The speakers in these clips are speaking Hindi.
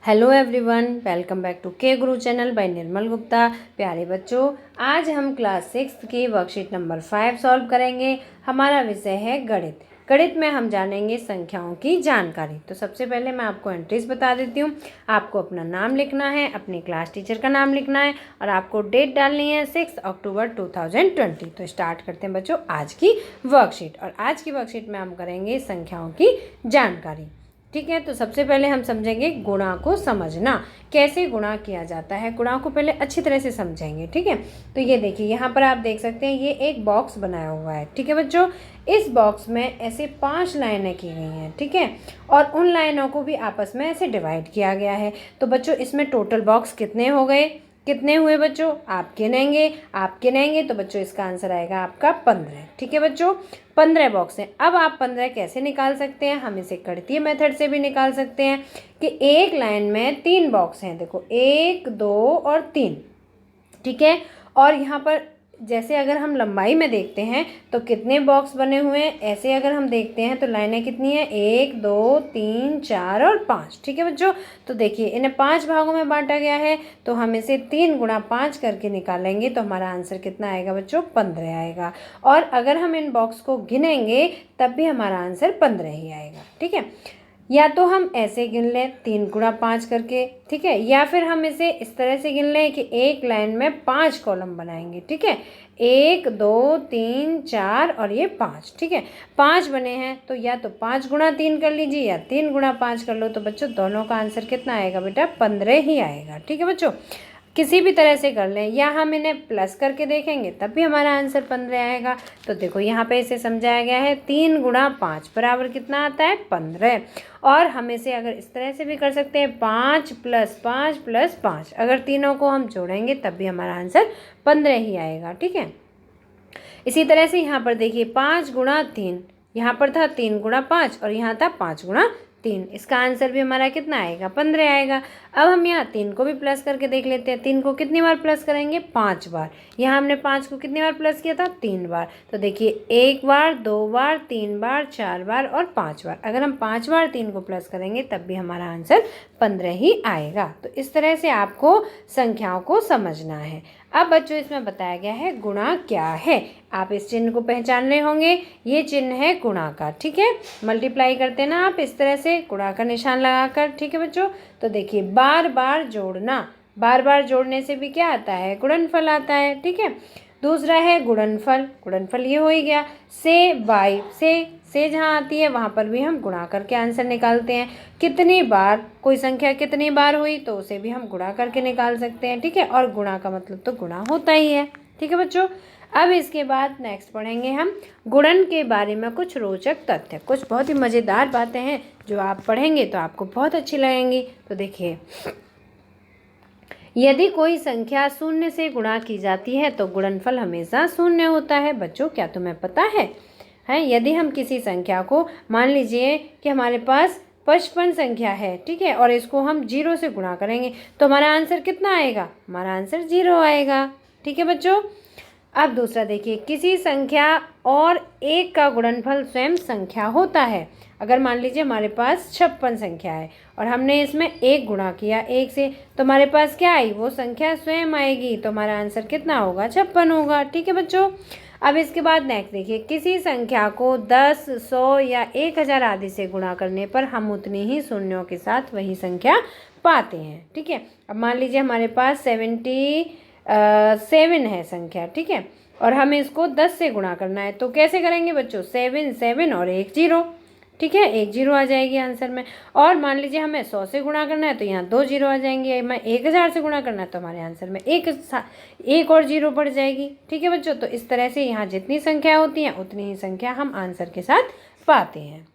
Hello everyone, welcome back to K Guru channel bye निर्मल गुप्ता। प्यारे बच्चों, आज हम क्लास 6 की वर्कशीट नंबर 5 सॉल्व करेंगे। हमारा विषय है गणित। गणित में हम जानेंगे संख्याओं की जानकारी। तो सबसे पहले मैं आपको एंट्रीज बता देती हूँ। आपको अपना नाम लिखना है, अपनी क्लास टीचर का नाम लिखना है और आपको डेट डालनी है 6 अक्टूबर 2020। तो स्टार्ट करते हैं बच्चों आज की वर्कशीट। और आज की वर्कशीट में हम करेंगे संख्याओं की जानकारी। ठीक है, तो सबसे पहले हम समझेंगे गुणा को समझना, कैसे गुणा किया जाता है। गुणा को पहले अच्छी तरह से समझेंगे। ठीक है, तो ये देखिए यहाँ पर आप देख सकते हैं, ये एक बॉक्स बनाया हुआ है। ठीक है बच्चों, इस बॉक्स में ऐसे 5 लाइनें की गई हैं। ठीक है, और उन लाइनों को भी आपस में ऐसे डिवाइड किया गया है। तो बच्चों इसमें टोटल बॉक्स कितने हो गए, कितने हुए बच्चों? आप गिनेंगे तो बच्चों इसका आंसर आएगा आपका 15। ठीक है बच्चों, 15 बॉक्स हैं। अब आप 15 कैसे निकाल सकते हैं? हम इसे गणितीय मेथड से भी निकाल सकते हैं कि एक लाइन में 3 बॉक्स हैं। देखो 1, 2 और 3। ठीक है, और यहाँ पर जैसे अगर हम लंबाई में देखते हैं तो कितने बॉक्स बने हुए हैं, ऐसे अगर हम देखते हैं तो लाइनें कितनी है, 1, 2, 3, 4 और 5। ठीक है बच्चों, तो देखिए इन्हें 5 भागों में बांटा गया है। तो हम इसे 3 गुणा 5 करके निकालेंगे तो हमारा आंसर कितना आएगा बच्चों? 15 आएगा। और अगर हम इन बॉक्स को गिनेंगे तब भी हमारा आंसर 15 ही आएगा। ठीक है, या तो हम ऐसे गिन लें 3 गुणा 5 करके। ठीक है, या फिर हम इसे इस तरह से गिन लें कि एक लाइन में 5 कॉलम बनाएंगे। ठीक है, 1, 2, 3, 4 और ये 5। ठीक है, 5 बने हैं तो या तो 5 गुणा 3 कर लीजिए या 3 गुणा 5 कर लो। तो बच्चों दोनों का आंसर कितना आएगा बेटा? 15 ही आएगा। ठीक है बच्चों, किसी भी तरह से कर लें या हम इन्हें प्लस करके देखेंगे तब भी हमारा आंसर 15 आएगा। तो देखो यहाँ पे इसे समझाया गया है 3 गुणा 5 बराबर कितना आता है? 15। और हम इसे अगर इस तरह से भी कर सकते हैं 5 + 5 + 5। अगर तीनों को हम जोड़ेंगे तब भी हमारा आंसर 15 ही आएगा। ठीक है, इसी तरह से यहाँ पर देखिए 5 गुणा 3, यहाँ पर था 3 गुणा 5 और यहाँ था 5 गुणा 3। इसका आंसर भी हमारा कितना आएगा? 15 आएगा। अब हम यहाँ 3 को भी प्लस करके देख लेते हैं। 3 को कितनी बार प्लस करेंगे? 5 बार। यहाँ हमने 5 को कितनी बार प्लस किया था? 3 बार। तो देखिए 1 बार, 2 बार, 3 बार, 4 बार और 5 बार। अगर हम 5 बार 3 को प्लस करेंगे तब भी हमारा आंसर 15 ही आएगा। तो इस तरह से आपको संख्याओं को समझना है। अब बच्चों इसमें बताया गया है गुणा क्या है। आप इस चिन्ह को पहचान रहे होंगे, ये चिन्ह है गुणा का। ठीक है, मल्टीप्लाई करते हैं ना आप इस तरह से गुणा का निशान लगाकर। ठीक है बच्चों, तो देखिए बार बार जोड़ना, बार बार जोड़ने से भी क्या आता है? गुणनफल आता है। ठीक है, दूसरा है गुणनफल। गुणनफल ये हो ही गया। से बाई से जहाँ आती है वहाँ पर भी हम गुणा करके आंसर निकालते हैं। कितनी बार कोई संख्या कितनी बार हुई तो उसे भी हम गुणा करके निकाल सकते हैं। ठीक है, और गुणा का मतलब तो गुणा होता ही है। ठीक है बच्चों, अब इसके बाद नेक्स्ट पढ़ेंगे हम गुणन के बारे में कुछ रोचक तथ्य, कुछ बहुत ही मज़ेदार बातें हैं जो आप पढ़ेंगे तो आपको बहुत अच्छी लगेंगी। तो देखिए, यदि कोई संख्या 0 से गुणा की जाती है तो गुणनफल हमेशा 0 होता है। बच्चों क्या तुम्हें पता है? यदि हम किसी संख्या को, मान लीजिए कि हमारे पास 55 संख्या है, ठीक है, और इसको हम 0 से गुणा करेंगे तो हमारा आंसर कितना आएगा? हमारा आंसर 0 आएगा। ठीक है बच्चों, अब दूसरा देखिए, किसी संख्या और 1 का गुणनफल स्वयं संख्या होता है। अगर मान लीजिए हमारे पास 56 संख्या है और हमने इसमें 1 गुणा किया 1 से तो हमारे पास क्या आई? वो संख्या स्वयं आएगी। तो हमारा आंसर कितना होगा? 56 होगा। ठीक है बच्चों, अब इसके बाद नेक्स्ट देखिए, किसी संख्या को 10, 100 या 1000 आदि से गुणा करने पर हम उतनी ही शून्यों के साथ वही संख्या पाते हैं। ठीक है, अब मान लीजिए हमारे पास 77 है संख्या। ठीक है, और हमें इसको 10 से गुणा करना है तो कैसे करेंगे बच्चों? 7 7 और 1 0। ठीक है, 1 0 आ जाएगी आंसर में। और मान लीजिए हमें 100 से गुणा करना है तो यहाँ 2 0 आ जाएंगे। हमें 1000 से गुणा करना है तो हमारे आंसर में एक और 0 बढ़ जाएगी। ठीक है बच्चों, तो इस तरह से यहाँ जितनी संख्या होती हैं उतनी ही संख्या हम आंसर के साथ पाते हैं।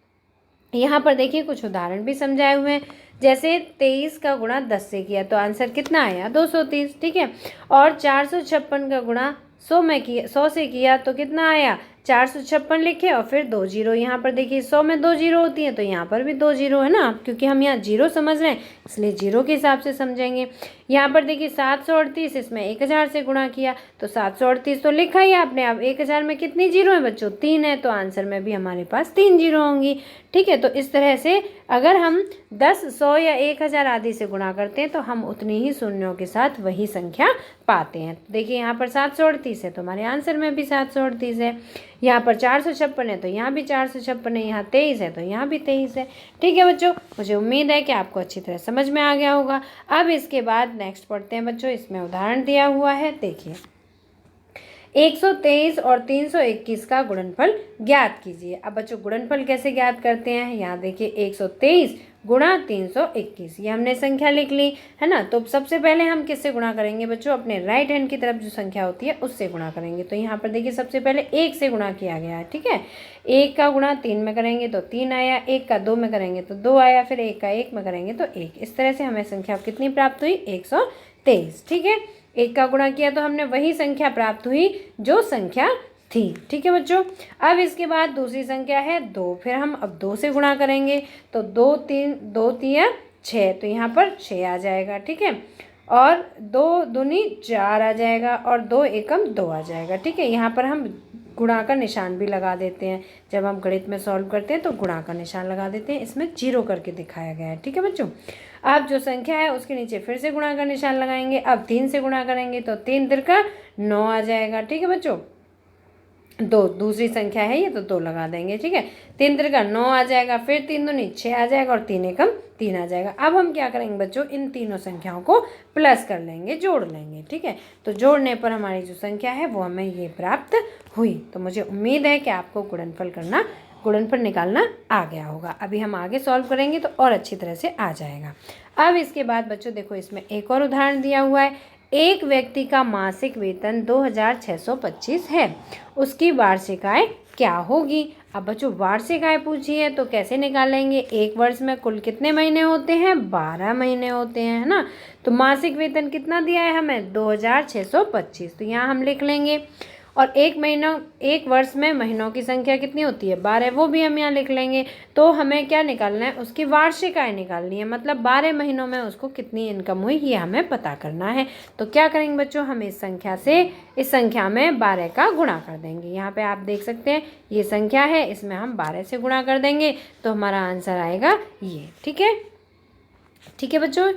यहाँ पर देखिए कुछ उदाहरण भी समझाए हुए हैं। जैसे 23 का गुणा 10 से किया तो आंसर कितना आया? 230। ठीक है, और 456 का गुणा 100 से किया तो कितना आया? 456 लिखे और फिर 2 0। यहाँ पर देखिए 100 में 2 0 होती हैं तो यहाँ पर भी 2 0 है ना, क्योंकि हम यहाँ 0 समझ रहे हैं इसलिए 0 के हिसाब से समझेंगे। यहाँ पर देखिए 738, इसमें 1000 से गुणा किया तो 738 तो लिखा ही आपने। अब 1000 में कितनी 0 है बच्चों? 3 है, तो आंसर में भी हमारे पास 3 0 होंगी। ठीक है। तो इस तरह से अगर हम 10, 100 या 1000 आदि से गुणा करते हैं तो हम उतनी ही शून्यों के साथ वही संख्या पाते हैं। देखिए यहाँ पर 738 है तो हमारे आंसर में भी 738 है। यहाँ पर 456 है तो यहाँ भी 456 है। यहाँ 23 है तो यहाँ भी 23 है। ठीक है बच्चों, मुझे उम्मीद है कि आपको अच्छी तरह समझ में आ गया होगा। अब इसके बाद नेक्स्ट पढ़ते हैं बच्चों। इसमें उदाहरण दिया हुआ है, देखिए 123 और 321 का गुणनफल ज्ञात कीजिए। अब बच्चों गुणनफल कैसे ज्ञात करते हैं, यहाँ देखिए 123 गुणा 321, ये हमने संख्या लिख ली है ना। तो सबसे पहले हम किससे गुणा करेंगे बच्चों, अपने राइट हैंड की तरफ जो संख्या होती है उससे गुणा करेंगे। तो यहाँ पर देखिए सबसे पहले 1 से गुणा किया गया है। ठीक है, 1 का गुणा 3 में करेंगे तो 3 आया, 1 का 2 में करेंगे तो 2 आया, फिर 1 का 1 में करेंगे तो 1। इस तरह से हमें संख्या कितनी प्राप्त हुई, 123। ठीक है, 1 का गुणा किया तो हमने वही संख्या प्राप्त हुई जो संख्या थी। ठीक है बच्चों, अब इसके बाद दूसरी संख्या है 2, फिर हम अब 2 से गुणा करेंगे तो 2 3 6, तो यहाँ पर 6 आ जाएगा। ठीक है, और 2 दूनी 4 आ जाएगा और 2 एकम 2 आ जाएगा। ठीक है, यहाँ पर हम गुणा का निशान भी लगा देते हैं। जब हम गणित में सॉल्व करते हैं तो गुणा का निशान लगा देते हैं, इसमें 0 करके दिखाया गया है। ठीक है बच्चों, अब जो संख्या है उसके नीचे फिर से गुणा का निशान लगाएंगे। अब 3 से गुणा करेंगे तो 3 तिरका 9 आ जाएगा। ठीक है बच्चों, 2 दूसरी संख्या है ये तो 2 लगा देंगे। ठीक है, 3 तिरका 9 आ जाएगा, फिर 3 दूनी 6 आ जाएगा और 3 एकम 3 आ जाएगा। अब हम क्या करेंगे बच्चों, इन तीनों संख्याओं को प्लस कर लेंगे, जोड़ लेंगे। ठीक है, तो जोड़ने पर हमारी जो संख्या है वो हमें ये प्राप्त हुई। तो मुझे उम्मीद है कि आपको गुणनफल निकालना आ गया होगा। अभी हम आगे सॉल्व करेंगे तो और अच्छी तरह से आ जाएगा। अब इसके बाद बच्चों देखो इसमें एक और उदाहरण दिया हुआ है। एक व्यक्ति का मासिक वेतन 2625 है, उसकी वार्षिक आय क्या होगी। अब बच्चों वार्षिक आय पूछी है तो कैसे निकालेंगे, एक वर्ष में कुल कितने महीने होते हैं, 12 महीने होते हैं, है ना। तो मासिक वेतन कितना दिया है हमें, 2625, तो यहाँ हम लिख लेंगे। और एक वर्ष में महीनों की संख्या कितनी होती है, 12, वो भी हम यहाँ लिख लेंगे। तो हमें क्या निकालना है, उसकी वार्षिक आय निकालनी है, मतलब 12 महीनों में उसको कितनी इनकम हुई ये हमें पता करना है। तो क्या करेंगे बच्चों, हम इस संख्या में 12 का गुणा कर देंगे। यहाँ पे आप देख सकते हैं ये संख्या है, इसमें हम 12 से गुणा कर देंगे तो हमारा आंसर आएगा ये। ठीक है बच्चों,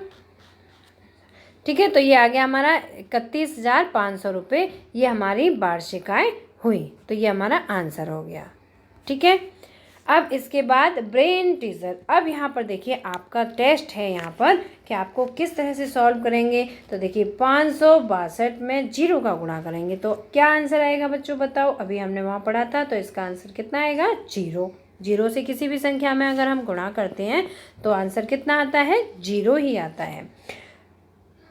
ठीक है, तो ये आ गया हमारा 31,500 रुपये, ये हमारी वार्षिक आय हुई। तो ये हमारा आंसर हो गया। ठीक है, अब इसके बाद ब्रेन टीजर। अब यहाँ पर देखिए आपका टेस्ट है यहाँ पर कि आपको किस तरह से सॉल्व करेंगे। तो देखिए 562 में 0 का गुणा करेंगे तो क्या आंसर आएगा बच्चों, बताओ। अभी हमने वहाँ पढ़ा था तो इसका आंसर कितना आएगा, 0 से किसी भी संख्या में अगर हम गुणा करते हैं तो आंसर कितना आता है, 0 ही आता है।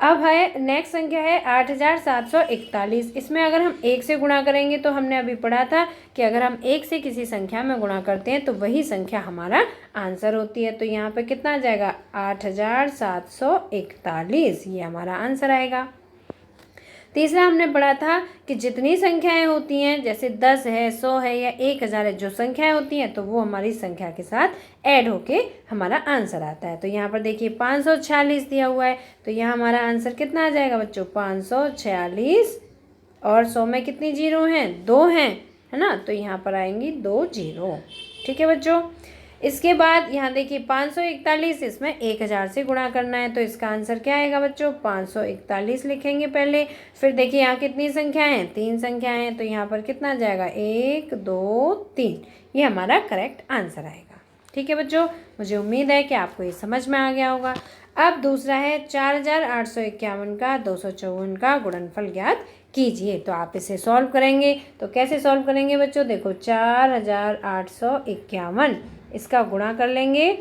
अब है नेक्स्ट संख्या है 8741। इसमें अगर हम 1 से गुणा करेंगे तो हमने अभी पढ़ा था कि अगर हम 1 से किसी संख्या में गुणा करते हैं तो वही संख्या हमारा आंसर होती है। तो यहाँ पे कितना आ जाएगा, 8741, ये हमारा आंसर आएगा। तीसरा हमने पढ़ा था कि जितनी संख्याएं होती हैं, जैसे 10 है, 100 है या 1000 है, जो संख्याएं होती हैं तो वो हमारी संख्या के साथ ऐड होके हमारा आंसर आता है। तो यहाँ पर देखिए 546 दिया हुआ है तो यहाँ हमारा आंसर कितना आ जाएगा बच्चों, 546, और 100 में कितनी 0 हैं, 2 हैं, है ना। तो यहाँ पर आएंगी 2 0। ठीक है बच्चों, इसके बाद यहाँ देखिए 541, इसमें 1000 से गुणा करना है तो इसका आंसर क्या आएगा बच्चों, 541 लिखेंगे पहले। फिर देखिए यहाँ कितनी संख्या हैं, 3 संख्या हैं, तो यहाँ पर कितना आ जाएगा, 1 2 3, ये हमारा करेक्ट आंसर आएगा। ठीक है बच्चों, मुझे उम्मीद है कि आपको ये समझ में आ गया होगा। अब दूसरा है 4851 का 254 का गुणनफल ज्ञात कीजिए। तो आप इसे सॉल्व करेंगे तो कैसे सॉल्व करेंगे बच्चों, देखो 4851, इसका गुणा कर लेंगे,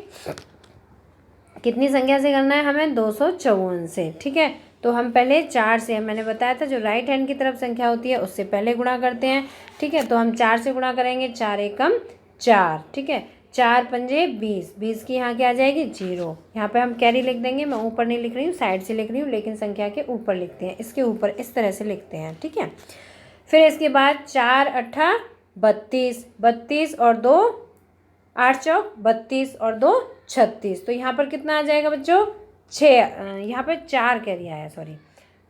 कितनी संख्या से करना है हमें, 254 से। ठीक है, तो हम पहले 4 से, मैंने बताया था जो राइट हैंड की तरफ संख्या होती है उससे पहले गुणा करते हैं। ठीक है, तो हम 4 से गुणा करेंगे, 4 एकम 4। ठीक है, 4 पंजे 20, 20 की यहाँ क्या आ जाएगी, 0। यहाँ पे हम कैरी लिख देंगे, मैं ऊपर नहीं लिख रही हूँ, साइड से लिख रही हूँ, लेकिन संख्या के ऊपर लिखते हैं, इसके ऊपर इस तरह से लिखते हैं। ठीक है, फिर इसके बाद 4 8 32, 32 और 2 8 चौक 32 और 2 36, तो यहाँ पर कितना आ जाएगा बच्चों, 6, यहाँ पर 4 कैरी आया, सॉरी,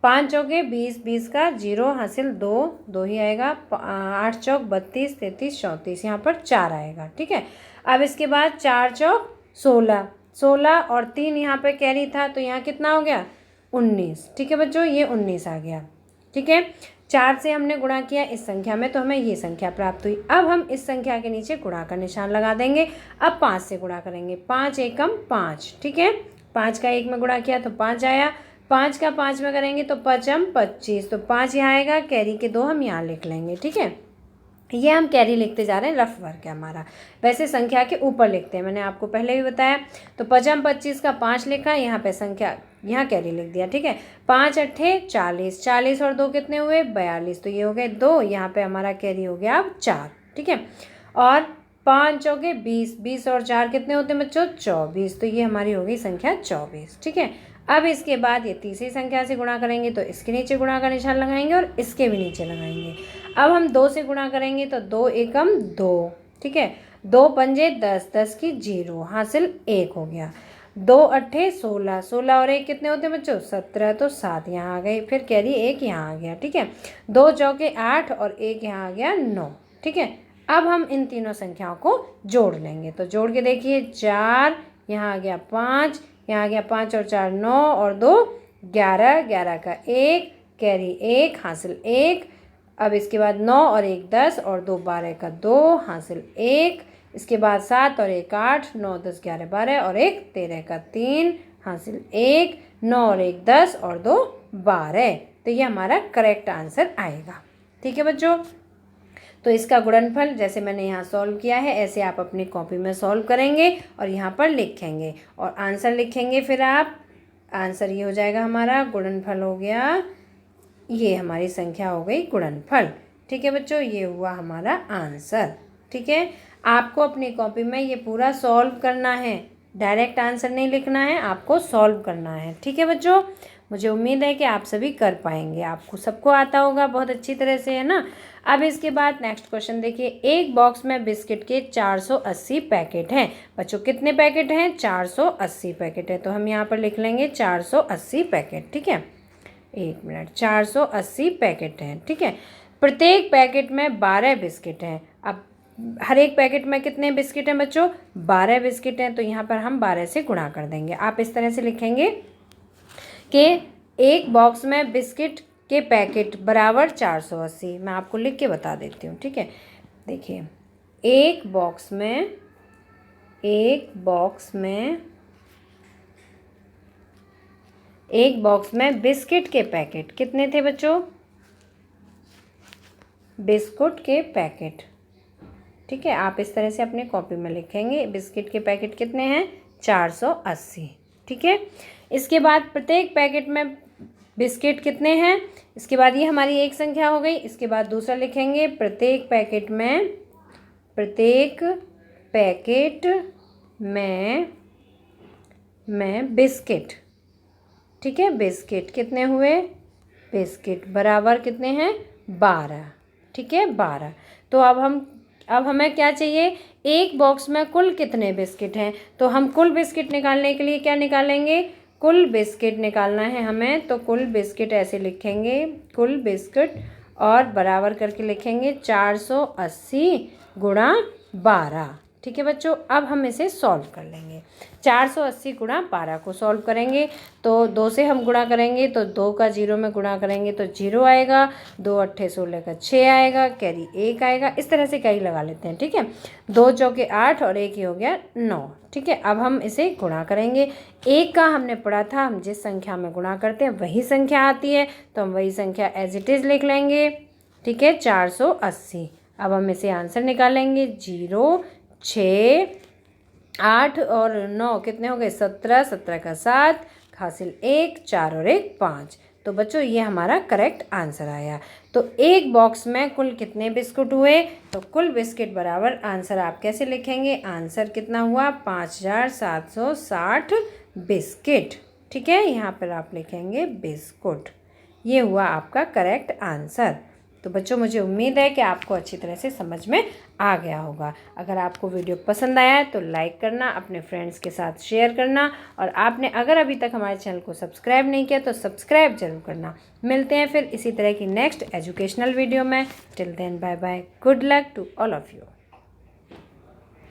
5 चौके 20, 20 का 0 हासिल 2 ही आएगा, 8 चौक 32, 33, 34, यहाँ पर 4 आएगा। ठीक है, अब इसके बाद 4 चौक 16, 16 और 3 यहाँ पे कैरी था तो यहाँ कितना हो गया 19। ठीक है बच्चों, ये 19 आ गया। ठीक है, 4 से हमने गुणा किया इस संख्या में तो हमें ये संख्या प्राप्त हुई। अब हम इस संख्या के नीचे गुणा का निशान लगा देंगे। अब 5 से गुणा करेंगे, 5 एकम 5। ठीक है, 5 का 1 में गुणा किया तो 5 आया, 5 का 5 में करेंगे तो 5m 25, तो 5 यहाँ आएगा, कैरी के 2 हम यहाँ लिख लेंगे। ठीक है, ये हम कैरी लिखते जा रहे हैं, रफ वर्क है हमारा। वैसे संख्या के ऊपर लिखते हैं, मैंने आपको पहले भी बताया। तो 5m 25 का 5 लिखा, यहाँ पे संख्या, यहाँ कैरी लिख दिया। ठीक है, 5 अट्ठे 40, 40 और 2 कितने हुए 42, तो ये हो गए 2, यहाँ पे हमारा कैरी हो गया अब 4। ठीक है, और 5 चौके 20, 20 और 4 कितने होते हैं बच्चों 24, तो ये हमारी हो गई संख्या 24। ठीक है, अब इसके बाद ये तीसरी संख्या से गुणा करेंगे तो इसके नीचे गुणा का निशान लगाएंगे और इसके भी नीचे लगाएंगे। अब हम 2 से गुणा करेंगे तो 2 एकम 2। ठीक है, 2 पंजे 10, 10 की 0, हासिल 1 हो गया। 2 अट्ठे 16, 16 और 1 कितने होते हैं बच्चों 17, तो 7 यहाँ आ गए, फिर कैरी 1 यहाँ आ गया। ठीक है, 2 चौके 8 और 1 यहाँ आ गया 9। ठीक है, अब हम इन तीनों संख्याओं को जोड़ लेंगे, तो जोड़ के देखिए 4, यहाँ आ गया 5, यहाँ आ गया 5 और 4 9 और 2 11, 11 का 1, कैरी 1, हासिल 1। अब इसके बाद 9 और 1 10 और 2 12 का 2, हासिल 1। इसके बाद 7 और 1 8, 9 10 11 12 और 1 13 का 3, हासिल 1। 9 और 1 10 और 2 12, तो ये हमारा करेक्ट आंसर आएगा। ठीक है बच्चों, तो इसका गुणनफल जैसे मैंने यहाँ सॉल्व किया है ऐसे आप अपनी कॉपी में सॉल्व करेंगे और यहाँ पर लिखेंगे और आंसर लिखेंगे। फिर आप आंसर ये हो जाएगा हमारा, गुणनफल हो गया, ये हमारी संख्या हो गई गुणनफल। ठीक है बच्चों, ये हुआ हमारा आंसर। ठीक है, आपको अपनी कॉपी में ये पूरा सॉल्व करना है, डायरेक्ट आंसर नहीं लिखना है, आपको सॉल्व करना है। ठीक है बच्चों, मुझे उम्मीद है कि आप सभी कर पाएंगे, आपको सबको आता होगा बहुत अच्छी तरह से, है ना। अब इसके बाद नेक्स्ट क्वेश्चन देखिए, एक बॉक्स में बिस्किट के 480 पैकेट हैं। बच्चों कितने पैकेट हैं 480 पैकेट है, तो हम यहाँ पर लिख लेंगे 480 पैकेट। ठीक है, 1 मिनट, 480 पैकेट हैं। ठीक है, प्रत्येक पैकेट में 12 बिस्किट हैं। अब हर एक पैकेट में कितने बिस्किट हैं बच्चों 12 बिस्किट हैं, तो यहाँ पर हम 12 से गुणा कर देंगे। आप इस तरह से लिखेंगे कि एक बॉक्स में बिस्किट के पैकेट बराबर 480। मैं आपको लिख के बता देती हूँ। ठीक है, देखिए एक बॉक्स में बिस्किट के पैकेट कितने थे बच्चों, बिस्कुट के पैकेट। ठीक है, आप इस तरह से अपने कॉपी में लिखेंगे, बिस्किट के पैकेट कितने हैं 480। ठीक है, इसके बाद प्रत्येक पैकेट में बिस्किट कितने हैं, इसके बाद ये हमारी एक संख्या हो गई। इसके बाद दूसरा लिखेंगे, प्रत्येक पैकेट में बिस्किट। ठीक है, बिस्किट कितने हुए, बिस्किट बराबर कितने हैं 12। ठीक है, 12। तो अब हमें क्या चाहिए, एक बॉक्स में कुल कितने बिस्किट हैं, तो हम कुल बिस्किट निकालने के लिए क्या निकालेंगे, कुल बिस्किट निकालना है हमें। तो कुल बिस्किट ऐसे लिखेंगे, कुल बिस्किट और बराबर करके लिखेंगे 480 गुणा 12। ठीक है बच्चों, अब हम इसे सॉल्व कर लेंगे। 480 गुणा 12 को सॉल्व करेंगे तो 2 से हम गुणा करेंगे तो 2 का 0 में गुणा करेंगे तो 0 आएगा, 2 अट्ठे 16 का 6 आएगा, कैरी 1 आएगा। इस तरह से कैरी लगा लेते हैं। ठीक है, 2 चौके 8 और 1 ही हो गया 9। ठीक है, अब हम इसे गुणा करेंगे। 1 का हमने पढ़ा था, हम जिस संख्या में गुणा करते हैं वही संख्या आती है, तो हम वही संख्या एज इट इज़ लिख लेंगे। ठीक है, 480। अब हम इसे आंसर निकालेंगे, 0 6 8 और 9 कितने हो गए 17, 17 का 7, हासिल 1, 4 और 1 5। तो बच्चों ये हमारा करेक्ट आंसर आया। तो एक बॉक्स में कुल कितने बिस्कुट हुए, तो कुल बिस्किट बराबर आंसर आप कैसे लिखेंगे, आंसर कितना हुआ 5760 बिस्किट। ठीक है, यहाँ पर आप लिखेंगे बिस्कुट। ये हुआ आपका करेक्ट आंसर। तो बच्चों मुझे उम्मीद है कि आपको अच्छी तरह से समझ में आ गया होगा। अगर आपको वीडियो पसंद आया है तो लाइक करना, अपने फ्रेंड्स के साथ शेयर करना, और आपने अगर अभी तक हमारे चैनल को सब्सक्राइब नहीं किया तो सब्सक्राइब जरूर करना। मिलते हैं फिर इसी तरह की नेक्स्ट एजुकेशनल वीडियो में। Till then bye bye, good luck to all of you.